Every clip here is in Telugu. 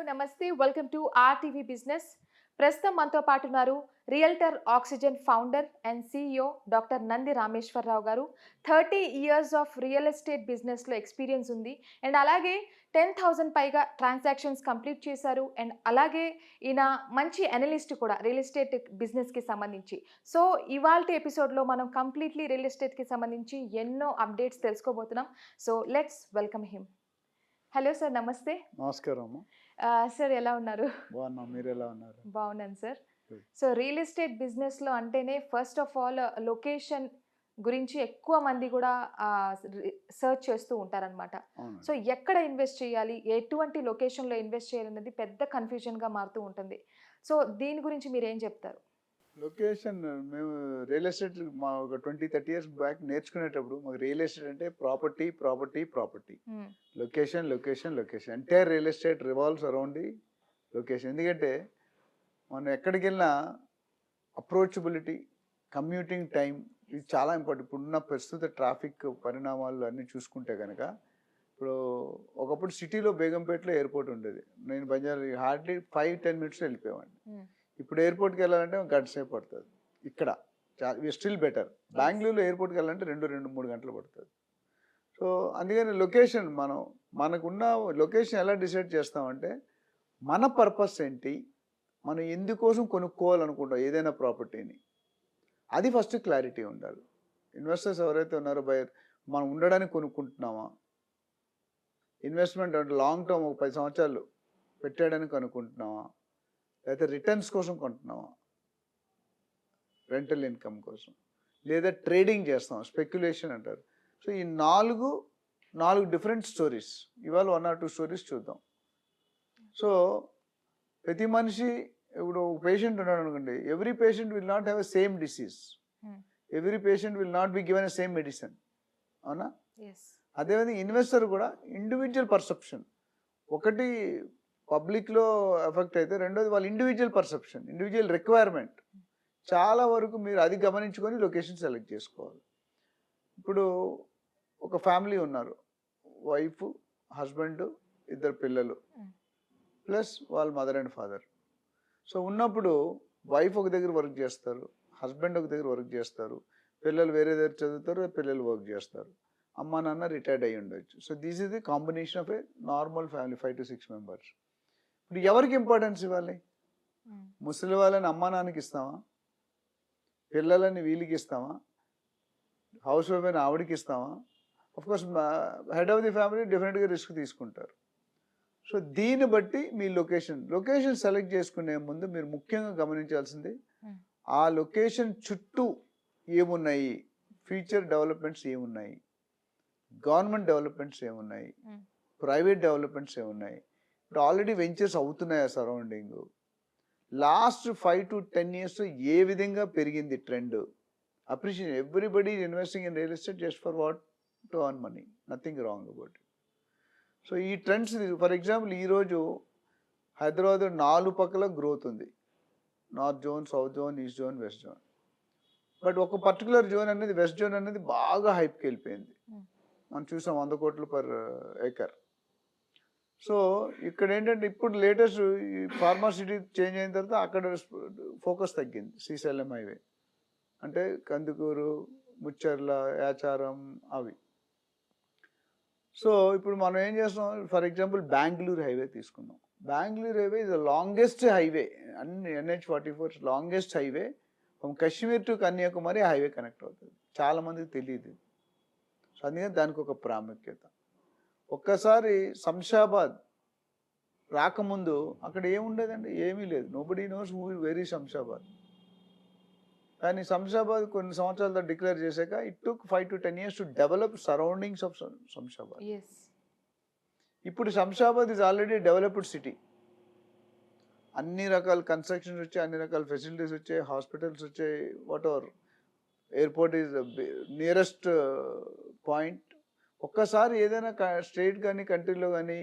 నమస్తే. Welcome to RTV business. ప్రస్తుతం మనతో పాటు ఉన్నారు realtor oxygen founder and CEO doctor Nandi Rameshwar Rao గారు. 30 ఇయర్స్ ఆఫ్ రియల్ ఎస్టేట్ బిజినెస్లో ఎక్స్పీరియన్స్ ఉంది. అండ్ అలాగే 10,000 పైగా ట్రాన్సాక్షన్స్ కంప్లీట్ చేశారు. అండ్ అలాగే ఈయన మంచి అనలిస్ట్ కూడా రియల్ ఎస్టేట్ బిజినెస్కి సంబంధించి. సో ఇవాల్టి ఎపిసోడ్లో మనం కంప్లీట్లీ రియల్ ఎస్టేట్కి సంబంధించి ఎన్నో అప్డేట్స్ తెలుసుకోబోతున్నాం. So let's welcome him. Hello sir, నమస్తే. నమస్కారం. సార్ ఎలా ఉన్నారు? బాగున్నా, మీరు ఎలా ఉన్నారు? బాగున్నాను sir. Good. So real estate బిజినెస్లో అంటేనే ఫస్ట్ ఆఫ్ ఆల్ లొకేషన్ గురించి ఎక్కువ మంది కూడా సర్చ్ చేస్తూ ఉంటారనమాట. అవును. సో ఎక్కడ ఇన్వెస్ట్ చేయాలి, ఎటువంటి లొకేషన్లో ఇన్వెస్ట్ చేయాలనేది పెద్ద కన్ఫ్యూజన్గా మారుతూ ఉంటుంది. సో దీని గురించి మీరు ఏం చెప్తారు? లొకేషన్ మేము రియల్ ఎస్టేట్ మా ఒక 20-30 ఇయర్స్ బ్యాక్ నేర్చుకునేటప్పుడు మాకు రియల్ ఎస్టేట్ అంటే property property property, location location location, entire real estate revolves around the location. ఎందుకంటే మనం ఎక్కడికి వెళ్ళినా అప్రోచబిలిటీ, కమ్యూటింగ్ టైం ఇది చాలా ఇంపార్టెంట్. ఇప్పుడున్న ప్రస్తుత ట్రాఫిక్ పరిణామాలు అన్నీ చూసుకుంటే కనుక, ఇప్పుడు ఒకప్పుడు సిటీలో బేగంపేటలో ఎయిర్పోర్ట్ ఉండేది. నేను బంజారా హార్డ్లీ 5-10 మినిట్స్లో వెళ్ళిపోయాను. ఇప్పుడు ఎయిర్పోర్ట్కి వెళ్ళాలంటే గంట సేపు పడుతుంది. ఇక్కడ స్టిల్ బెటర్. బెంగళూరులో ఎయిర్పోర్ట్కి వెళ్ళాలంటే 2-3 గంటలు పడుతుంది. సో అందుకని లొకేషన్ మనకున్న లొకేషన్ ఎలా డిసైడ్ చేస్తామంటే మన పర్పస్ ఏంటి, మనం ఎందుకోసం కొనుక్కోవాలనుకుంటాం ఏదైనా ప్రాపర్టీని, అది ఫస్ట్ క్లారిటీ ఉండాలి. ఇన్వెస్టర్స్ ఎవరైతే ఉన్నారో మనం ఉండడానికి కొనుక్కుంటున్నామా, ఇన్వెస్ట్మెంట్ అంటే లాంగ్ టర్మ్ ఒక 10 సంవత్సరాలు పెట్టేయడానికి అనుకుంటున్నామా, లేకపోతే రిటర్న్స్ కోసం కొంటున్నావా, రెంటల్ ఇన్కమ్ కోసం, లేదా ట్రేడింగ్ చేస్తాం, స్పెక్యులేషన్ అంటారు. సో ఈ నాలుగు డిఫరెంట్ స్టోరీస్, ఇవాళ 1 or 2 స్టోరీస్ చూద్దాం. సో ప్రతి మనిషి, ఇప్పుడు పేషెంట్ ఉన్నాడు అనుకోండి, every patient will not have a same disease, every patient will not be given a same medicine, అవునా? అదేవిధంగా ఇన్వెస్టర్ కూడా ఇండివిజువల్ పర్సెప్షన్, ఒకటి పబ్లిక్లో ఎఫెక్ట్ అయితే, రెండోది వాళ్ళ ఇండివిజువల్ పర్సెప్షన్, ఇండివిజువల్ రిక్వైర్మెంట్. చాలా వరకు మీరు అది గమనించుకొని లొకేషన్ సెలెక్ట్ చేసుకోవాలి. ఇప్పుడు ఒక ఫ్యామిలీ ఉన్నారు, వైఫ్, హస్బెండ్, 2 పిల్లలు, ప్లస్ వాళ్ళ మదర్ అండ్ ఫాదర్. సో ఉన్నప్పుడు వైఫ్ ఒక దగ్గర వర్క్ చేస్తారు, హస్బెండ్ ఒక దగ్గర వర్క్ చేస్తారు, పిల్లలు వేరే దగ్గర చదువుతారు, పిల్లలు వర్క్ చేస్తారు, అమ్మ నాన్న రిటైర్డ్ అయ్యి ఉండొచ్చు. So this is the combination of A normal family, 5 to 6 members. ఇప్పుడు ఎవరికి ఇంపార్టెన్స్ ఇవ్వాలి? ముసలి వాళ్ళని అమ్మా నాన్నకి ఇస్తామా, పిల్లలని వీళ్ళకి ఇస్తామా, హౌస్ వైఫ్ అని ఆవిడకి ఇస్తామా? Course head of the family డెఫినెట్గా రిస్క్ తీసుకుంటారు. సో దీన్ని బట్టి మీ లొకేషన్ సెలెక్ట్ చేసుకునే ముందు మీరు ముఖ్యంగా గమనించాల్సింది ఆ లొకేషన్ చుట్టూ ఏమున్నాయి, ఫ్యూచర్ డెవలప్మెంట్స్ ఏమున్నాయి, గవర్నమెంట్ డెవలప్మెంట్స్ ఏమున్నాయి, ప్రైవేట్ డెవలప్మెంట్స్ ఏమున్నాయి, ఇప్పుడు ఆల్రెడీ వెంచర్స్ అవుతున్నాయా సరౌండింగ్, లాస్ట్ 5 to 10 ఇయర్స్ ఏ విధంగా పెరిగింది trend, appreciation. Everybody is investing in real estate just for what, to earn money, nothing wrong about it. So ఈ ట్రెండ్స్, ఫర్ ఎగ్జాంపుల్ ఈరోజు హైదరాబాద్ 4 పక్కల గ్రోత్ ఉంది, north zone, south zone, east zone, west zone. But ఒక పర్టికులర్ జోన్ అనేది, వెస్ట్ జోన్ అనేది బాగా హైప్కి వెళ్ళిపోయింది. మనం చూసాం 100 కోట్లు పర్ ఏకర్. సో ఇక్కడ ఏంటంటే ఇప్పుడు లేటెస్ట్ ఈ ఫార్మాసిటీ చేంజ్ అయిన తర్వాత అక్కడ ఫోకస్ తగ్గింది. శ్రీశైలం హైవే అంటే కందుకూరు, ముచ్చర్ల, యాచారం అవి. సో ఇప్పుడు మనం ఏం చేస్తాం, ఫర్ ఎగ్జాంపుల్ బెంగళూరు హైవే తీసుకున్నాం. Bengaluru highway is the longest highway, అన్ని NH-44 longest highway. From Kashmir to Kanyakumari highway connect అవుతుంది. చాలామందికి తెలియదు. సో అందుకని దానికి ఒక ప్రాముఖ్యత. ఒక్కసారి శంషాబాద్ రాకముందు అక్కడ ఏముండేదండి, ఏమీ లేదు. Nobody knows very Shamshabad. కానీ శంషాబాద్ కొన్ని సంవత్సరాల తర్వాత డిక్లేర్ చేశాక it took 5 to 10 years to develop surroundings of Shamshabad. ఇప్పుడు Shamshabad is already developed city. అన్ని రకాల కన్స్ట్రక్షన్స్ వచ్చాయి, అన్ని రకాల ఫెసిలిటీస్ వచ్చాయి, హాస్పిటల్స్ వచ్చాయి, what ever. Airport is nearest point. ఒక్కసారి ఏదైనా స్టేట్ కానీ కంట్రీలో కానీ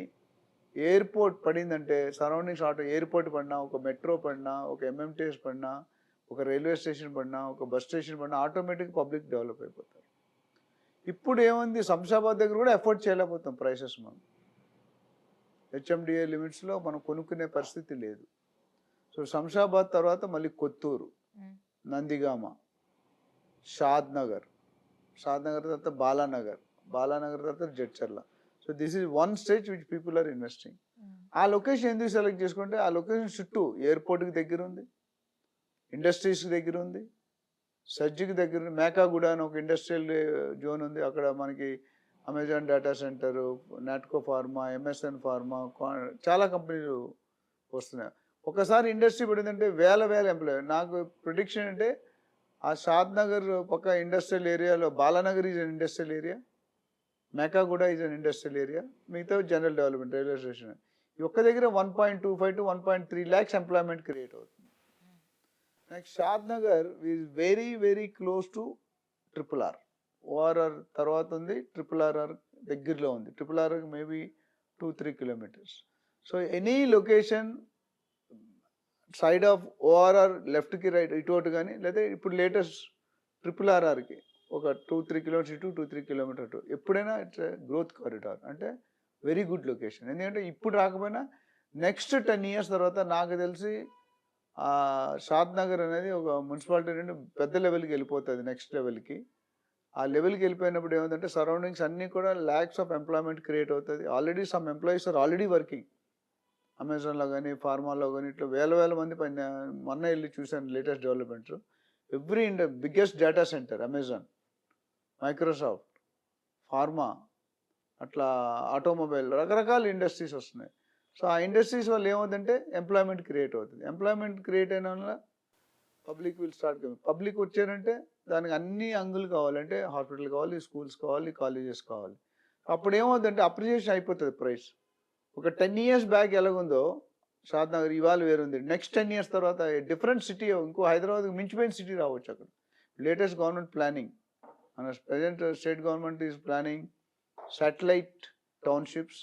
ఎయిర్పోర్ట్ పడిందంటే సరౌండింగ్స్ ఎయిర్పోర్ట్ పడినా, ఒక మెట్రో పడినా, ఒక MMTS పడినా, ఒక రైల్వే స్టేషన్ పడినా, ఒక బస్ స్టేషన్ పడినా ఆటోమేటిక్ పబ్లిక్ డెవలప్ అయిపోతారు. ఇప్పుడు ఏముంది, శంషాబాద్ దగ్గర కూడా ఎఫోర్డ్ చేయలేకపోతాం ప్రైసెస్ మనం. హెచ్ఎండిఏ లిమిట్స్లో మనం కొనుక్కునే పరిస్థితి లేదు. సో శంషాబాద్ తర్వాత మళ్ళీ కొత్తూరు, నందిగామ, షాద్ నగర్ తర్వాత బాలానగర్ తర్వాత Jadcherla. So this is one stage which people are investing. ఆ లొకేషన్ ఎందుకు సెలెక్ట్ చేసుకుంటే ఆ లొకేషన్ చుట్టూ ఎయిర్పోర్ట్కి దగ్గర ఉంది, ఇండస్ట్రీస్కి దగ్గర ఉంది, సజ్జికి దగ్గర ఉంది, మేకాగూడ అని ఒక ఇండస్ట్రియల్ జోన్ ఉంది. అక్కడ మనకి Amazon data centre, Natco pharma, MSN pharma, చాలా కంపెనీలు వస్తున్నాయి. ఒకసారి ఇండస్ట్రీ పడిందంటే వేల ఎంప్లాయ్. నాకు ప్రిడిక్షన్ అంటే ఆ షాద్ నగర్ పక్క ఇండస్ట్రియల్ ఏరియాలో Balanagar is an industrial area, Mekaguda is an industrial area, మిగతా జనరల్ డెవలప్మెంట్, రైల్వే స్టేషన్. ఈ ఒక్క దగ్గర 1.25 to 1.3 lakhs ఎంప్లాయ్మెంట్ క్రియేట్ అవుతుంది. Next Shad Nagar is very close to RRR. ORR తర్వాత ఉంది, RRR దగ్గరలో ఉంది. RRR maybe 2-3 kilometers. So any location side of ORR లెఫ్ట్కి రైట్ ఇటు కానీ, లేదా ఇప్పుడు లేటెస్ట్ RRRకి ఒక 2-3 kilometers ఇటు, 2-3 kilometers అటు, ఎప్పుడైనా ఇట్స్ గ్రోత్ కారిడార్. అంటే వెరీ గుడ్ లొకేషన్. ఎందుకంటే ఇప్పుడు రాకపోయినా నెక్స్ట్ 10 years తర్వాత నాకు తెలిసి షాద్ నగర్ అనేది ఒక మున్సిపాలిటీ నుండి పెద్ద లెవెల్కి వెళ్ళిపోతుంది, నెక్స్ట్ లెవెల్కి. ఆ లెవెల్కి వెళ్ళిపోయినప్పుడు ఏమంటే సరౌండింగ్స్ అన్నీ కూడా ల్యాక్స్ ఆఫ్ ఎంప్లాయ్మెంట్ క్రియేట్ అవుతుంది. Already some employees are already working. అమెజాన్లో కానీ, ఫార్మాలో కానీ, ఇట్లా వేల మంది పైన. మొన్న వెళ్ళి చూశాను latest developments. Every biggest data centre Amazon, Microsoft, pharma, అట్లా ఆటోమొబైల్, రకరకాల ఇండస్ట్రీస్ వస్తున్నాయి. సో ఆ ఇండస్ట్రీస్ వల్ల ఏమవుతుందంటే ఎంప్లాయ్మెంట్ క్రియేట్ అవుతుంది. ఎంప్లాయ్మెంట్ క్రియేట్ అయిన వల్ల public will start coming. Public వచ్చారంటే దానికి అన్ని అంగులు కావాలంటే హాస్పిటల్ కావాలి, స్కూల్స్ కావాలి, కాలేజెస్ కావాలి. అప్పుడు ఏమవుతుందంటే అప్రిషియేషన్ అయిపోతుంది ప్రైస్. ఒక 10 years బ్యాక్ ఎలాగుందో షాద్ నగర్ ఇవాళ వేరుంది. నెక్స్ట్ 10 years తర్వాత డిఫరెంట్ సిటీ, ఇంకో హైదరాబాద్కి మించిపోయిన సిటీ రావచ్చు అక్కడ. లేటెస్ట్ గవర్నమెంట్ ప్లానింగ్, మన present state government is planning satellite townships,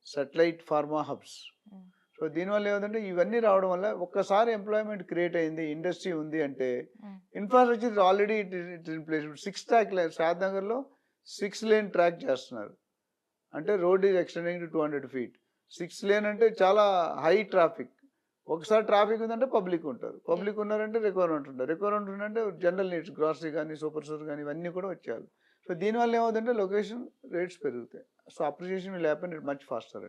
satellite pharma hubs. So దీనివల్ల ఏమంటే ఇవన్నీ రావడం వల్ల ఒక్కసారి ఎంప్లాయ్మెంట్ క్రియేట్ అయింది, ఇండస్ట్రీ ఉంది అంటే infrastructure already it in place. 6 track line Shad నగర్లో 6 lane ట్రాక్ చేస్తున్నారు. అంటే road is extending to 200 feet. 6 lane అంటే చాలా హై ట్రాఫిక్. ఒకసారి ట్రాఫిక్ ఉందంటే పబ్లిక్ ఉంటారు, పబ్లిక్ ఉన్నారంటే రిక్వైర్మెంట్ ఉంటారు, రిక్వైర్మెంట్ ఉందంటే జనరల్ నీడ్స్, గ్రాసరీ కానీ, సూపర్ స్టోర్ కానీ, ఇవన్నీ కూడా వచ్చేయాలి. సో దీనివల్ల ఏమవుతుందంటే లొకేషన్ రేట్స్ పెరుగుతాయి. So appreciation will happen it much faster.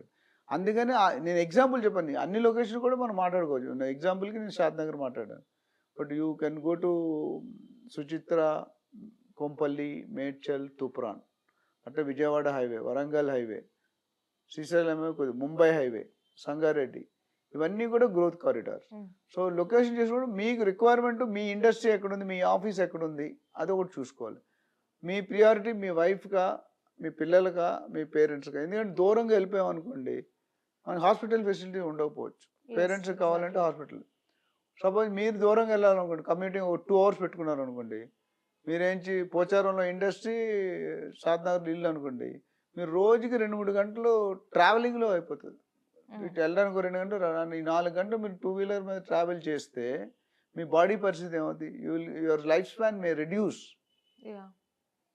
అందుకని నేను ఎగ్జాంపుల్ చెప్పాను, అన్ని లొకేషన్ కూడా మనం మాట్లాడుకోవచ్చు. నా ఎగ్జాంపుల్కి నేను షాద్ నగర్ మాట్లాడాను. But you can go to Suchitra, Kompally, Medchal, Toopran, అంటే Vijayawada highway, Warangal highway, Srisailam, Mumbai highway, Sangareddy, ఇవన్నీ కూడా గ్రోత్ కారిడార్స్. సో లొకేషన్ చేసినప్పుడు మీకు రిక్వైర్మెంట్, మీ ఇండస్ట్రీ ఎక్కడుంది, మీ ఆఫీస్ ఎక్కడుంది, అది ఒకటి చూసుకోవాలి. మీ ప్రియారిటీ మీ వైఫ్గా, మీ పిల్లలుగా, మీ పేరెంట్స్గా. ఎందుకంటే దూరంగా వెళ్ళిపోయాం అనుకోండి, మనకి హాస్పిటల్ ఫెసిలిటీ ఉండకపోవచ్చు. పేరెంట్స్కి కావాలంటే హాస్పిటల్. సపోజ్ మీరు దూరంగా వెళ్ళాలనుకోండి, కమ్యూటింగ్ ఒక 2 hours పెట్టుకున్నారు అనుకోండి, మీరేంచి పోచారంలో ఇండస్ట్రీ, షాద్ నగర్లో ఇల్లు అనుకోండి, మీరు రోజుకి 2-3 గంటలు ట్రావెలింగ్లో అయిపోతుంది. ఇటు వెళ్ళడానికి 2 గంటలు, 4 గంటలు మీరు 2-wheeler మీద ట్రావెల్ చేస్తే మీ బాడీ పరిస్థితి ఏమవుతుంది? Your life span may reduce.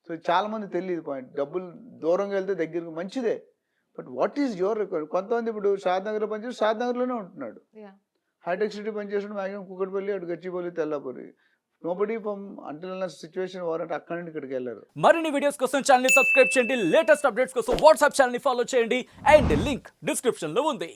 So చాలామంది తెలియదు పాయింట్. డబ్బులు దూరంగా వెళ్తే దగ్గరకు మంచిదే, but what is your requirement? కొంతమంది ఇప్పుడు షాద్ నగర్లో పనిచేసి షాద్ నగర్లోనే ఉంటున్నాడు, హైటెక్ సిటీ పనిచేసిన మ్యాక్సిమం కుక్కటిపల్లి, అటు గచ్చిపల్లి, తెల్లాపూరి. నోబడీ ఫ్రమ్ అంటిల్ సిచ్యువేషన్ వారంటే అక్కడి నుండి ఇక్కడికి వెళ్ళారు. మరిన్ని వీడియోస్ కోసం ఛానల్ ని సబ్స్క్రైబ్ చేయండి, లేటెస్ట్ అప్డేట్స్ కోసం వాట్సాప్ ఛానల్ ని ఫాలో చేయండి, అండ్ లింక్ డిస్క్రిప్షన్ లో ఉంది.